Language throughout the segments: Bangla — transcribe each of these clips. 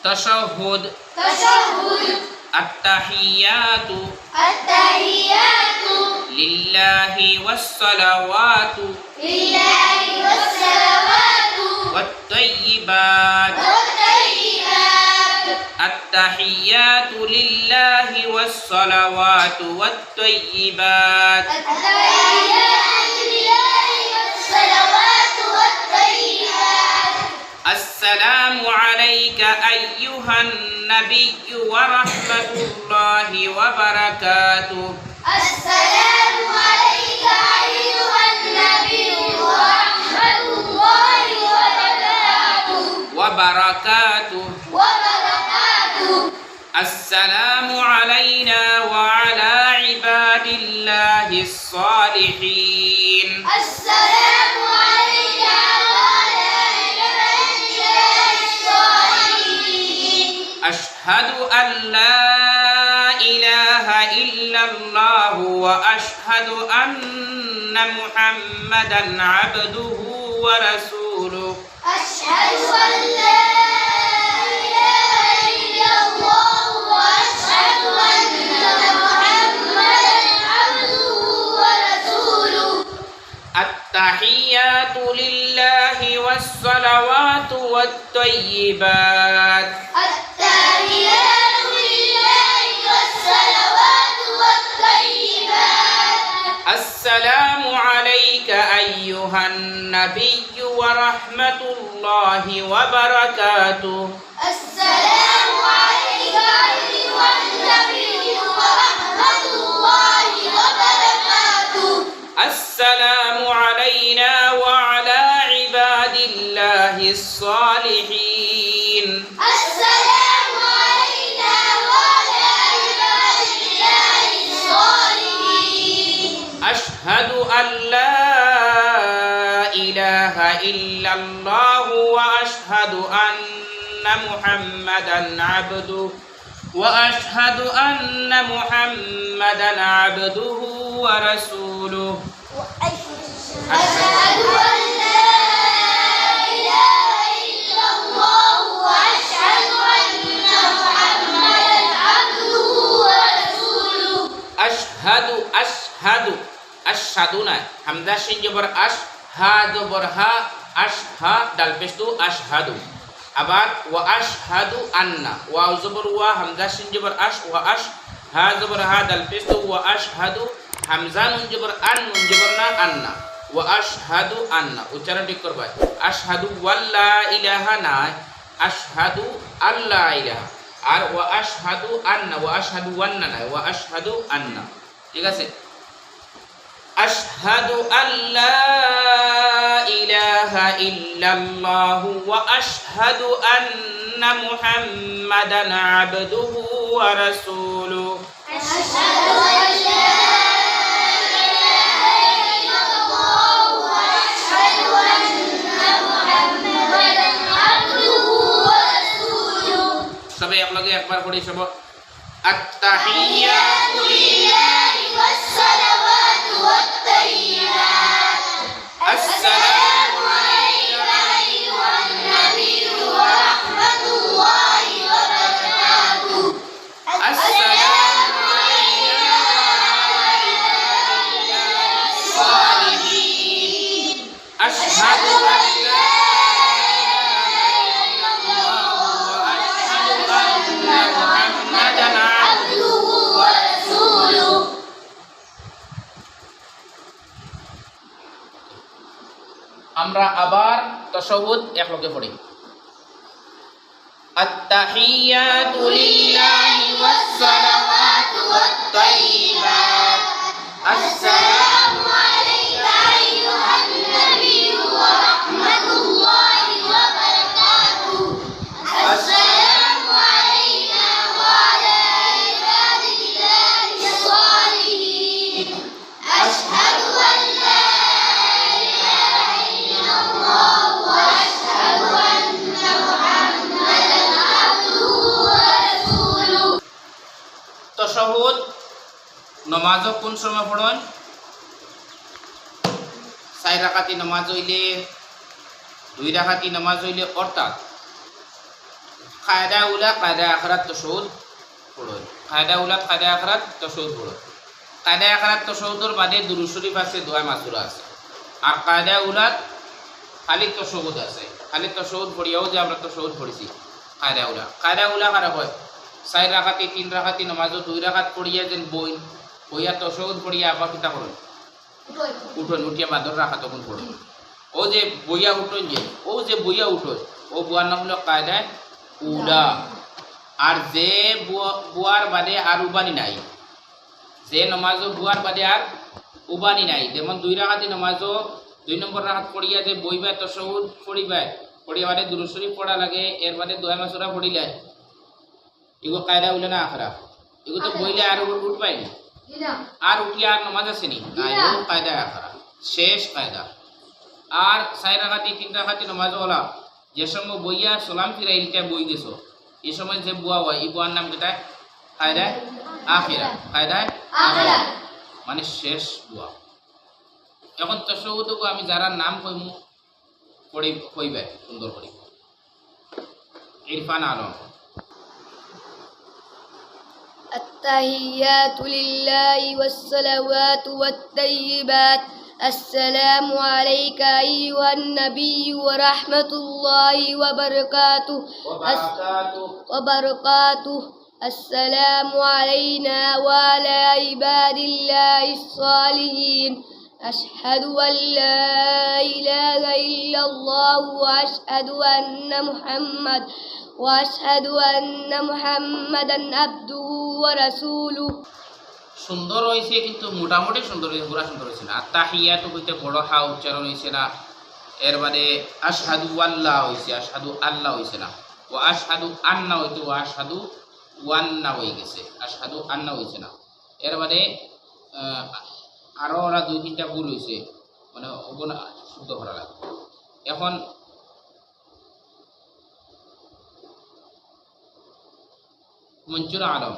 তাশাহুদ আত-তাহিয়াতু লিল্লাহি ওয়াস-সালাওয়াতু ওয়াত-তাইয়্যিবাত আত-তাহিয়াতু লিল্লাহি ওয়াস-সালাওয়াতু ওয়াত-তাইয়্যিবাত السلام عليك أيها النبي ورحمة الله وبركاته. السلام عليك أيها النبي ورحمة الله وبركاته. السلام علينا وعلى عباد الله الصالحين. السلام علينا وعلى عباد الله الصالحين. أشهد أن لا إله إلا الله وأشهد أن محمدا عبده ورسوله. أشهد أن لا إله إلا الله وأشهد أن محمدا عبده ورسوله. التحيات لله والصلوات والطيبات. التحيات لله والصلوات والطيبات. السلام عليك أيها النبي ورحمة الله وبركاته. السلام عليك أيها النبي ورحمة الله وبركاته. السلام علينا وعلى عباد الله الصالحين. السلام علينا وعلى عباد الله الصالحين. أشهد أن لا إله إلا الله وأشهد أن محمدا عبده ورسوله. أشهد أن لا إله إلا الله وأشهد أن محمدا عبده ورسوله. أشهد حمزة شين جبر أش ها جبر ها أش ها دال بشتو أشهد আবার ওয়া আশহাদু আন্না ওয়া জবর ওয়া হামজা শিন জবর আশ ওয়া আশ হা জবর হা দাল পেশ ওয়া আশহাদু হামজা নুন জবর আন নুন জবর না আন্না ওয়া আশহাদু আন্না উচ্চারণ ঠিক করবা আশহাদু ওয়াল্লা ইলাহা না আশহাদু আল্লা ইলাহা আর ওয়া আশহাদু আন্না ওয়া আশহাদু ওয়ান্না না ওয়া আশহাদু আন্না ঠিক আছে أشهد أن لا إله إلا الله وأشهد أن محمدا عبده ورسوله. أشهد أن لا إله إلا الله وأشهد أن محمدا عبده ورسوله. সবাই একলগে একবার পড়ি সব التحيات لله والصلوات والطيبات. السلام عليك أيها النبي ورحمة الله وبركاته. السلام علينا وعلى عباد الصالحين. أشهد أن لا إله إلا الله وأشهد أن محمدا عبده ورسوله. আমরা আবার তাশাহুদ একলগে পড়ি আত-তাহিয়াতু লিল্লাহি ওয়াস-সালাওয়াতু ওয়াত-তাইয়্যিবাত. السلام عليك أيها النبي ورحمة الله وبركاته. السلام علينا وعلى عباد الله الصالحين. أشهد أن لا إله إلا الله وأشهد أن محمدا عبده ورسوله. তাশাহুদ নামাজ কোন সময় পড়েন 4 রাকাতি নামাজ হইলে 2 রাকাতি নামাজ হইলে অর্থাৎ কায়দা উলা কায়দা আখরাত তাশাহুদ পড়ুন। কায়দা উলা কায়দা আখরাত তাশাহুদ পড়ুন। কায়দা আখরাত তাশাহুদের বাদে দুরূদ শরীফ আছে, দোয়া মাসুরা আছে। আর কায়দা উলা খালি তাশাহুদ আছে। খালি তাশাহুদ পড়িয়াও যে আমরা তাশাহুদ পড়েছি কায়দা উলা কারা হয় 4 রাকাতে 3 রাকাতে নামাজও 2 রাকাত পড়িয়া যেন বইয়া তাশাহুদ পড়িয়া আবার কিতা করুন উঠুন, উঠিয়া বাদর রাখা তখন পড়ুন। ও যে বইয়া উঠুন যে বইয়া উঠুন ও বুয়ার নাম হলো কায়দা উলা। আর যে বুয়ার বাদে আর উবানি নাই, যে নমাজও বুয়ার বাদে আর উবানি নাই, যেমন 2 রাকাতে নমাজও 2 নম্বর রাকাত পড়িয়া যে বইবা তাশাহুদ পড়িয়া বাদে দুরূদ শরীফ পড়া লাগে, এর বাদে দোয়া মাসুরা পড়িলে এগো কায়দা উলা না আখরা, এগো তো বইলে আর উঠবাই না, আর উঠিয়া আর নমাজ আসেনি না, এগো কায়দা আখরা শেষ কায়দা। আর 4 রাকাতে 3 রাকাতে নমাজ ওলা যে সময় বইয়া সালাম ফিরাইলটা বই গেছো এই সময় যে বুয়া হয় এই বুয়ার নাম কেটা কায়দা আখিরা। কায়দা আখিরা মানে শেষ বুয়া। এখন তাশাহুদকে আমি যারা নাম কইমু কইবে সুন্দর করে। ইরফান আলম। التحيات لله والصلوات والطيبات السلام عليك أيها النبي ورحمة الله وبركاته السلام علينا وعلى عباد الله الصالحين أشهد أن لا إله إلا الله وأشهد أن محمدا عبده ورسوله। সুন্দর হয়েছে কিন্তু মোটামুটি সুন্দর হয়েছে, পুরা সুন্দর হয়েছে না। আর তাহিয়াতু কইতে বড় হা উচ্চারণ হয়েছে না। এর বাদে আশহাদু আল্লাহ হয়েছে, আশহাদু আল্লাহ হয়েছে না। ও আশহাদু আন্না হইতে ও আশহাদু ওয়ান্না হয়ে গেছে, আশহাদু আন্না হয়েছে না। এর বাদে আরও ওরা 2-3টা ভুল হয়েছে, মানে ওগুলো শুদ্ধ করা লাগবে। এখন মঞ্জুর আলম।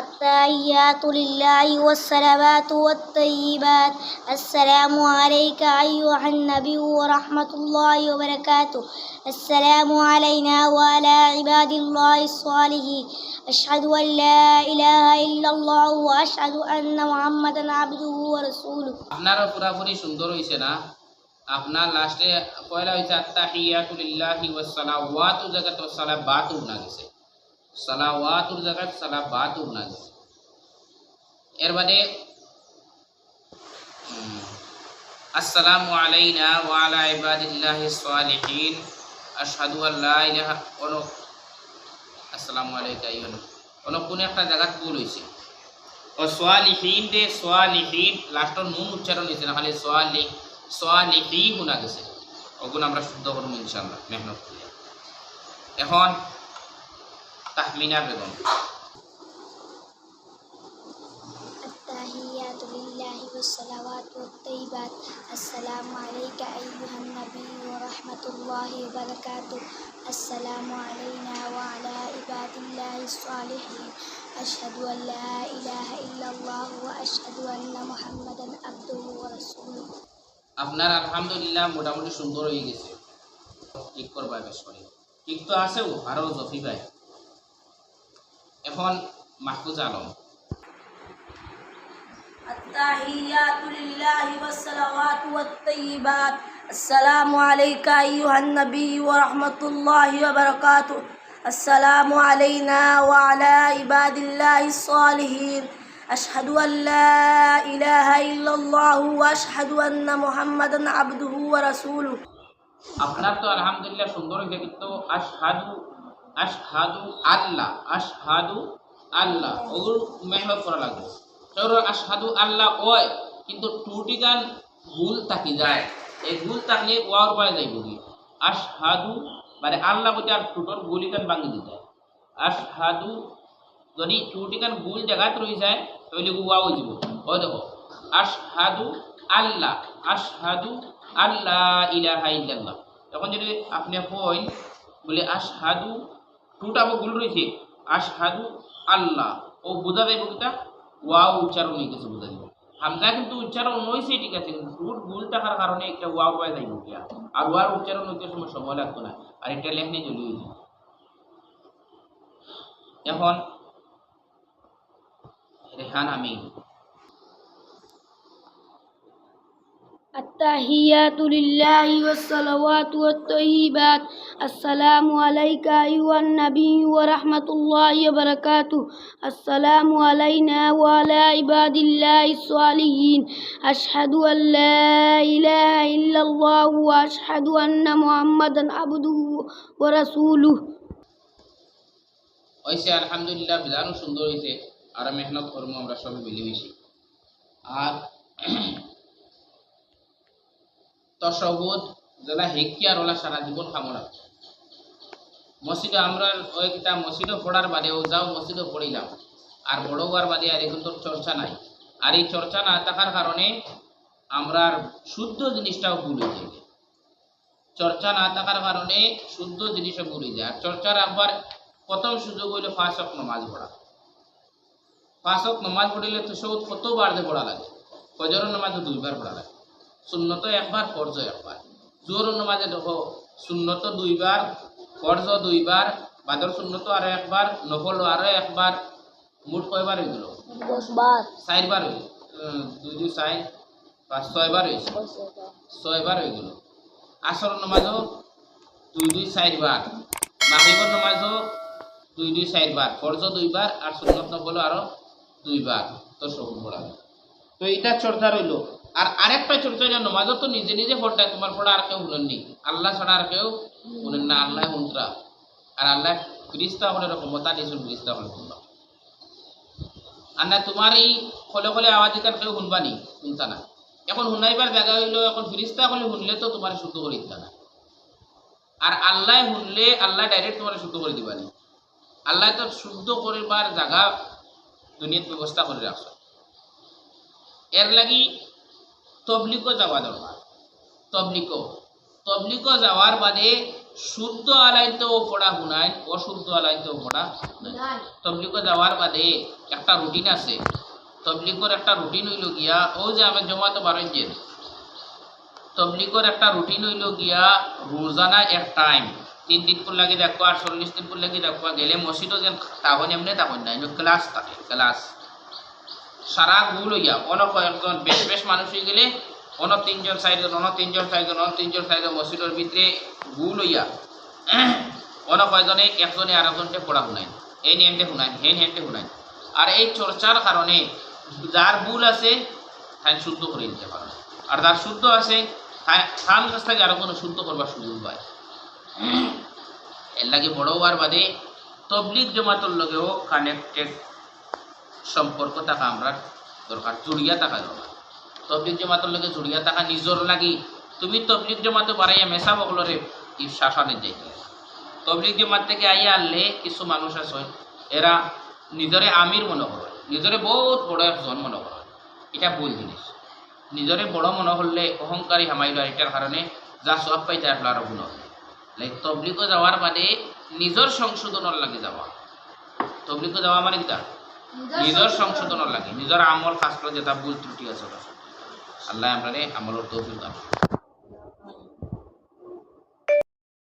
التحيات لله والصلوات والطيبات السلام عليك أيها النبي ورحمة الله وبركاته السلام علينا وعلى عباد الله الصالحين أشهد أن لا إله إلا الله وأشهد أن محمدا عبده ورسوله। আপনারা পুরাপুরি সুন্দর হয়েছে না। আপনার লাস্টে পয়লা হয়েছে আত্তাহিয়াতু লিল্লাহি ওয়াস সালাওয়াতু জায়গাতে সালাবাতু না গেছে, সালাওয়াতুর জায়গায় সালাবাতু না গেছে। এর বাদে আসসালামু আলাইনা ওয়া আলা ইবাদিল্লাহিস সালিহিন আশহাদু আল্লা ইলাহা ইল্লাল্লাহ। আসসালামু আলাইকা আইয়ুহান কোন একটা জায়গা ভুল হয়েছে। ও সালিহিন দে সালিহিন লাস্ট নুন উচ্চারণ হয়েছে না, খালি সালিহি শোনা গেছে। ওগুলো আমরা শুদ্ধ করব ইনশাআল্লাহ মেহনত করে। এখন তাহমিনা বেগম। التحيات لله والصلوات والطيبات السلام عليك أيها النبي ورحمة الله وبركاته السلام علينا وعلى عباد الله الصالحين أشهد أن لا إله إلا الله وأشهد أن محمدا عبده ورسوله। আপনার আলহামদুলিল্লাহ মোটামুটি সুন্দর হয়ে গেছে। ঠিক করবা বেশ করে, ঠিক তো আছেও আরও জফি ভাই। এখন মাহফুজ আলম। التحيات لله والصلوات والطيبات السلام عليك أيها النبي ورحمة الله وبركاته السلام علينا وعلى عباد الله الصالحين أشهد أن لا إله إلا الله وأشهد أن محمدا عبده ورسوله। আপনার তো আলহামদুলিল্লাহ সুন্দর হয়েছে, কিন্তু আশহাদু আল্লাহ ওগুলো মেহনত করা লাগবে। আশহাদু আল্লাহ ওয় কিন্তু টুটি গান ভুল থাকি যায়, এই ভুল থাকলে ওয়ার পায় যাইব কি আশহাদু মানে আল্লাহ বলতে আর টুটোর গুলি গান ভাঙি দিতে হয়। আশহাদু যদি টুটি গান ভুল জায়গায় রয়ে যায় তাহলে ওয়া হয়ে যাব। ও দেখো আশহাদু আল্লাহ ইলাহা ইল্লাল্লাহ। তখন যদি আপনি কইন বলে আশহাদু টুটাবো ভুল রয়েছে আশহাদু আল্লাহ ও বোঝা যাইব কিটা ওয়াও উচ্চারণ হয়ে গেছে বোঝা যাবে। হামজা কিন্তু উচ্চারণ হয়েছে ঠিক আছে, কিন্তু রুট ভুল থাকার কারণে একটা ওয়াও পায় যাইব গিয়া, আর ওয়ার উচ্চারণ হইতে সময় লাগতো না, আর এটা লেখনি জলি হয়ে যায়। এখন রেহান আমিন। التحيات لله والصلوات والطيبات السلام عليك أيها النبي ورحمة الله وبركاته السلام علينا وعلى عباد الله الصالحين أشهد أن لا إله إلا الله وأشهد أن محمدا عبده ورسوله হয়েছে আলহামদুলিল্লাহ, বিধানও সুন্দর হয়েছে, আর মেহনত করবো আমরা সবাই মিলেমিশে। আর তশহুদ যারা হেকিয়ার ওলা সারা জীবন কামনা মসজিদে আমরা ওই কিতা মসজিদে পড়ার বাদেও যাও মসজিদে পড়িলাম, আর বড় হওয়ার বাদে আর এখন তো চর্চা নাই, আর এই চর্চা না থাকার কারণে আমরা শুদ্ধ জিনিসটাও ভুলে যাই। চর্চা না থাকার কারণে শুদ্ধ জিনিসও ভুলে যায়। আর চর্চার আবার প্রথম সুযোগ হইল 5 ওয়াক্ত নামাজ পড়া। 5 ওয়াক্ত নামাজ পড়িলে তো সৌদ কতবার দিয়ে পড়া লাগে? ফজরের নামাজে 2 বার পড়া লাগে, সুন্নত একবার, ফরজ একবার। জোহরের নামাজে দেখো সুন্নত 2 বার, ফরজ 2 বার, বাদর সুন্নত আরো একবার, নফল আরো একবার, মোট কয়বার হয়ে গেল? 4 বার হয়ে 2 2 4 5 6 বার হয়েছে, 6 বার হয়ে গেল। আসর নামাজও 2 2 4 বার, মাগরিবের নামাজও 2 2 4 বার, ফরজ 2 বার, আর সুন্নত নফল আরো 2 বার। তো সব পড়া, তো এটা চর্চা রইল। আর আরেকটা চর্চা হইল নামাজও তো নিজে নিজে পড়তায়, তোমার পড়া আর কেউ শুনেননি, আল্লাহ ছাড়া আর কেউ শুনেন না, আল্লাহ মন্ত্রা। আর আল্লাহ ফিরিস্তা হলে ক্ষমতা দিয়েছেন, ফিরিস্তা হলে শুনবা। আর না তোমার এই খলে খলে আওয়াজ দিতে কেউ শুনবানি, শুনতা না। এখন শুনাইবার জায়গা হইলো, এখন ফিরিস্তা হলে শুনলে তো তোমার শুদ্ধ করে দিতা না, আর আল্লাহ শুনলে আল্লাহ ডাইরেক্ট তোমার শুদ্ধ করে দিবানি। আল্লাহ তো শুদ্ধ করিবার জায়গা দুনিয়াত ব্যবস্থা করে রাখছো। এর লাগি তবলিগও যাওয়া দরকার। তবলিগও যাওয়ার বাদে শুদ্ধ আলাইতেও পড়া শুনায়, অশুদ্ধ আলাইতেও পড়া শুনায়। তবলিগও যাওয়ার বাদে একটা রুটিন আছে। তবলিগর একটা রুটিন হইল গিয়া, ও যে আমি জমাতে পারেন যে তবলিগর একটা রুটিন হইল গিয়া রোজানা এক টাইম 3 দিন পর লাগি দেখো, আর 40 দিন পর লাগি দেখো, গেলে মসজিদও যেন তখন এমনি তখন নাই, ক্লাস থাকে, ক্লাস সারা গুল হইয়া অন কয়েকজন বেশ বেশ মানুষ হয়ে গেলে অন 3 জন 4 জন, অন 3 জন 4 জন, অন 3 জন 4 জন মসজিদের ভিতরে গুল হইয়া অন কয়েকজনে একজনে আরেকজনকে পড়া শুনায়, এই নিয়মতে শুনায়, হেন হেনতে শুনায়। আর এই চর্চার কারণে যার ভুল আছে তাই শুদ্ধ করে নিতে পারে, আর যার শুদ্ধ আছে তার কাছ থেকে আরো কোনো শুদ্ধ করবার সুযোগ পায়। এর লাগে বড় হওয়ার বাদে তবলিগ জমাতের লগেও কানেক্টেড সম্পর্ক থাকা আমরা দরকার, জড়িয়া থাকা দরকার। তবলিগ জমাতের লগে জড়িয়া থাকা নিজর লাগি। তুমি তবলিগ জমাতে বাড়াইয়া মেশা বগলরে শাসনে যাইতে, তবলিগ জমাত থেকে আইয়া আনলে কিছু মানুষ আছে এরা নিজরে আমির মনে করে, নিজরে বহুত বড় একজন মনে করে। এটা ভুল জিনিস। নিজরে বড় মনে করলে অহংকারী হামাইল, এটার কারণে যা সব পাইতে আসলে আরো গুণ হবে। লাইক তবলিগও যাওয়ার বাদে নিজের সংশোধনের লাগে যাওয়া। তবলিগও যাওয়া মানে কিটা নিজের সংশোধনের লাগে, নিজের আমল কাজ করে যেটা ভুল ত্রুটি আছে, আল্লাহ আমরা আমলের তৌফিক দান।